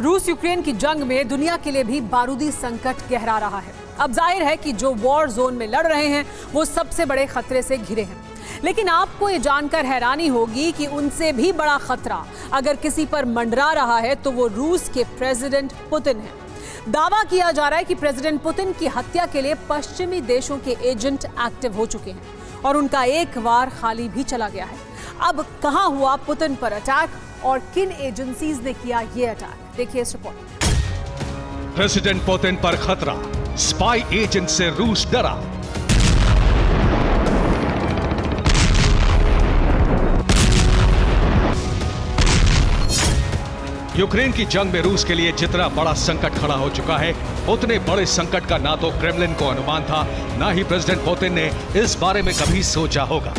रूस यूक्रेन की जंग में दुनिया के लिए भी बारूदी संकट गहरा रहा है। अब जाहिर है कि जो वॉर जोन में लड़ रहे हैं वो सबसे बड़े खतरे से घिरे हैं, लेकिन आपको ये जानकर हैरानी होगी कि उनसे भी बड़ा खतरा अगर किसी पर मंडरा रहा है तो वो रूस के प्रेसिडेंट पुतिन है। दावा किया जा रहा है कि प्रेसिडेंट पुतिन की हत्या के लिए पश्चिमी देशों के एजेंट एक्टिव हो चुके हैं और उनका एक वार खाली भी चला गया है। अब कहां हुआ पुतिन पर अटैक और किन एजेंसीज ने किया ये अटैक, देखिए इस रिपोर्ट। प्रेसिडेंट पुतिन पर खतरा, स्पाई एजेंट से रूस डरा। यूक्रेन की जंग में रूस के लिए जितना बड़ा संकट खड़ा हो चुका है, उतने बड़े संकट का ना तो क्रेमलिन को अनुमान था, ना ही प्रेसिडेंट पुतिन ने इस बारे में कभी सोचा होगा।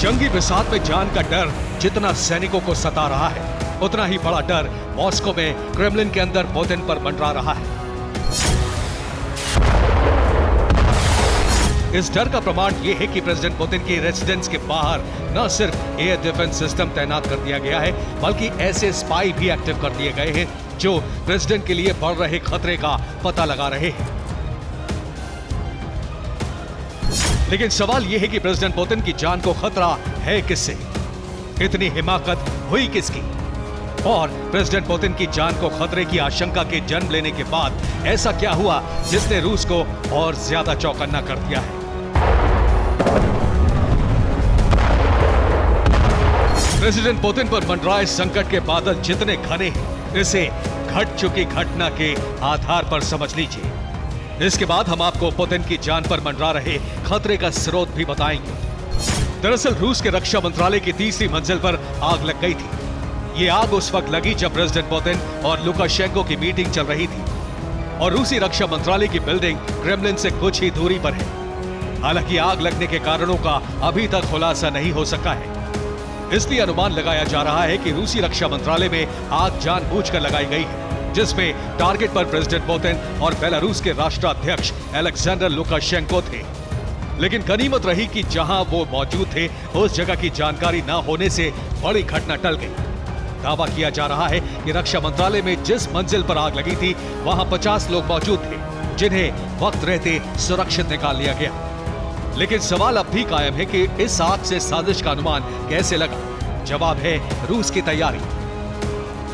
जंगी बिसात में जान का डर जितना सैनिकों को सता रहा है, उतना ही बड़ा डर मॉस्को में क्रेमलिन के अंदर पुतिन पर मंडरा रहा है। इस डर का प्रमाण यह है कि प्रेसिडेंट पुतिन की रेजिडेंस के बाहर न सिर्फ एयर डिफेंस सिस्टम तैनात कर दिया गया है, बल्कि ऐसे स्पाई भी एक्टिव कर दिए गए हैं जो प्रेसिडेंट के लिए बढ़ रहे खतरे का पता लगा रहे हैं। लेकिन सवाल यह है कि प्रेसिडेंट पुतिन की जान को खतरा है किससे? इतनी हिमाकत हुई किसकी? और प्रेसिडेंट पुतिन की जान को खतरे की आशंका के जन्म लेने के बाद ऐसा क्या हुआ जिसने रूस को और ज्यादा चौकन्ना कर दिया है? प्रेसिडेंट पुतिन पर मंडराए संकट के बादल जितने घने हैं, इसे घट चुकी घटना के आधार पर समझ लीजिए। इसके बाद हम आपको पुतिन की जान पर मंडरा रहे खतरे का स्रोत भी बताएंगे। दरअसल रूस के रक्षा मंत्रालय की तीसरी मंजिल पर आग लग गई थी। ये आग उस वक्त लगी जब प्रेसिडेंट पुतिन और लुकाशेंको की मीटिंग चल रही थी और रूसी रक्षा मंत्रालय की बिल्डिंग क्रेमलिन से कुछ ही दूरी पर है। हालांकि आग लगने के कारणों का अभी तक खुलासा नहीं हो सका है, इसलिए अनुमान लगाया जा रहा है कि रूसी रक्षा मंत्रालय में आग जानबूझकर लगाई गई है, जिसमें टारगेट पर प्रेसिडेंट पुतिन और बेलारूस के राष्ट्राध्यक्ष अलेक्जेंडर लुकाशेंको थे। लेकिन गनीमत रही कि जहां वो मौजूद थे उस जगह की जानकारी न होने से बड़ी घटना टल गई। दावा किया जा रहा है कि रक्षा मंत्रालय में जिस मंजिल पर आग लगी थी वहां 50 लोग मौजूद थे, जिन्हें वक्त रहते सुरक्षित निकाल लिया गया। लेकिन सवाल अब भी कायम है कि इस आग से साजिश का अनुमान कैसे लगा? जवाब है रूस की तैयारी।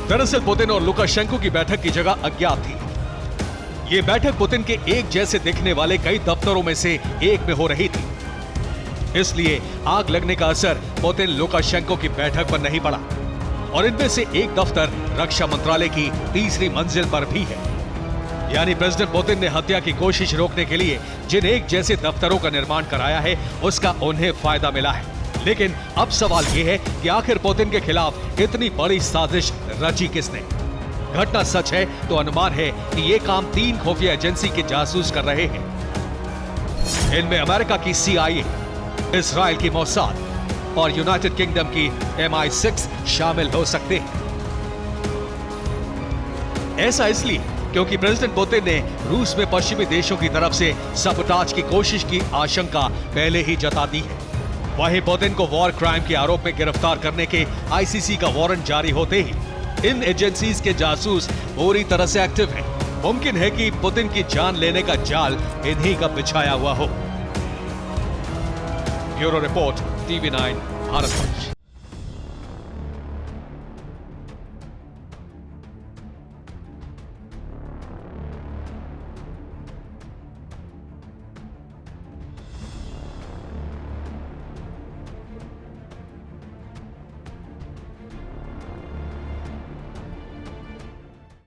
दरअसल पुतिन और लुकाशेंको की बैठक की जगह अज्ञात थी। यह बैठक पुतिन के एक जैसे दिखने वाले कई दफ्तरों में से एक में हो रही थी, इसलिए आग लगने का असर पुतिन लुकाशेंको की बैठक पर नहीं पड़ा। और इनमें से एक दफ्तर रक्षा मंत्रालय की तीसरी मंजिल पर भी है। यानी प्रेसिडेंट पुतिन ने हत्या की कोशिश रोकने के लिए जिन एक जैसे दफ्तरों का निर्माण कराया है, उसका उन्हें फायदा मिला है। लेकिन अब सवाल यह है कि आखिर पुतिन के खिलाफ इतनी बड़ी साजिश रची किसने? घटना सच है तो अनुमान है कि यह काम 3 खुफिया एजेंसी के जासूस कर रहे हैं। इनमें अमेरिका की CIA, इस्राइल की मोसाद और यूनाइटेड किंगडम की MI6 शामिल हो सकते हैं। ऐसा इसलिए क्योंकि प्रेसिडेंट पुतिन ने रूस में पश्चिमी देशों की तरफ से सबोटाज की कोशिश की आशंका पहले ही जता दी है। वहीं पुतिन को वॉर क्राइम के आरोप में गिरफ्तार करने के ICC का वारंट जारी होते ही इन एजेंसीज के जासूस पूरी तरह से एक्टिव हैं। मुमकिन है कि पुतिन की जान लेने का जाल इन्हीं का बिछाया हुआ हो। Bureau report, TV9 Bharatvarsh.